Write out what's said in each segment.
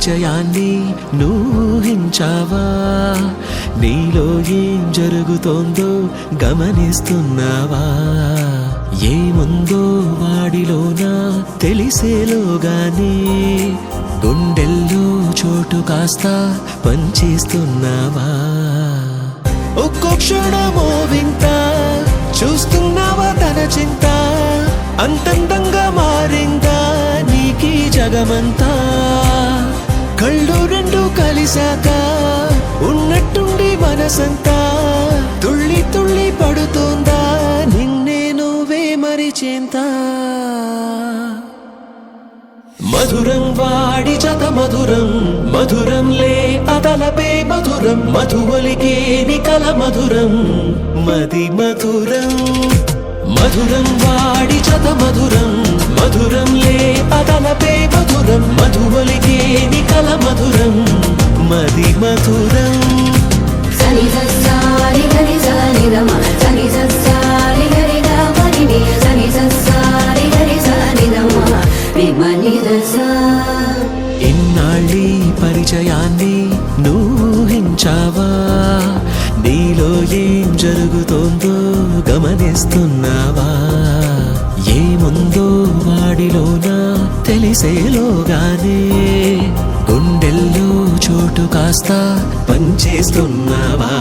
పరిచయాన్ని నూహించావా? నీలో ఏం జరుగుతోందో గమనిస్తున్నావా? ఏముందో వాడిలోనా తెలిసేలోగానే గుండెల్లో చోటు కాస్త పంచేస్తున్నావా? ఒక్కో క్షణమో వింత చూస్తున్నావా తన చింత? అంతందంగా మారిందా నీకీ జగమంతా? కళ్ళు రెండు కలిసాక ఉన్నట్టుండి మనసంతా తుళ్ళి తుళ్ళి పడుతుందా నిన్నే నువ్వే మరిచేంత? మధురం వాడి జత మధురం, మధురంలే అతలపే మధురం, మధువలికే నికల మధురం, మది మధురం. మధురం వాడి జత మధురం, మధురంలే అతలపే మధురం, మధువలికే నికల మధురం, మది మధురం. సని సని గరి సని రమ సని సని గరి గరి ని సని సని గరి సని రమ విమని దస. ఇన్నాళ్ళీ పరిచయాన్ని నూహించావా? నీలో ఏం జరుగుతోందో గమనిస్తున్నావా? ఏముందో వాడిలోనా తెలిసేలోగానే గుండెల్లో చోటు కాస్త పంచేస్తున్నావా?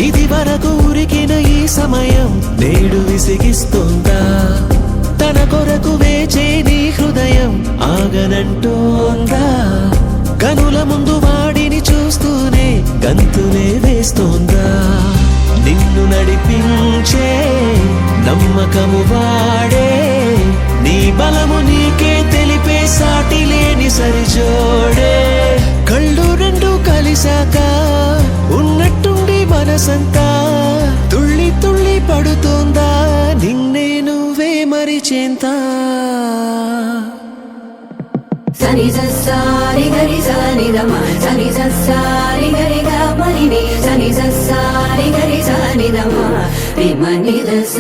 ఇది వరకు ఉరికిన ఈ సమయం నేడు విసిగిస్తోందా? తన కొరకు వేచే నీ హృదయం ఆగనంటోందా? కనుల ముందు వాడిని చూస్తూనే గంతునే వేస్తోందా? నిన్ను నడిపించే నమ్మకము వాడే, నీ బలము నీకే తెలిపే సాటి లేని సరిజోడే. కళ్ళు రెండు కలిసాక ఉన్నట్టుండి మనసంతా తుళ్ళి తుళ్ళి పడుతోందా నిన్నే నువ్వే మరిచేంత? సని సని గరి సని రమ సని సని గరి గరి ని సని సని గరి సని రమ విమని దస.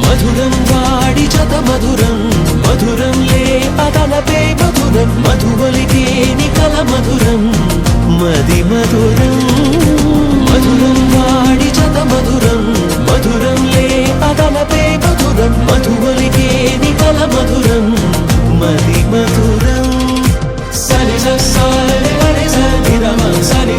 మధురం వాడి జత మధురం, మధురంలే అతలపే మధురం, మధువలికే నికల మధురం, మది మధురం. మధురం వాడి జత మధురం, మధురంలే అతలపే మధురం, మధువలికే నికల మధురం, మది మధురం. సని సని గరి సని రమ సని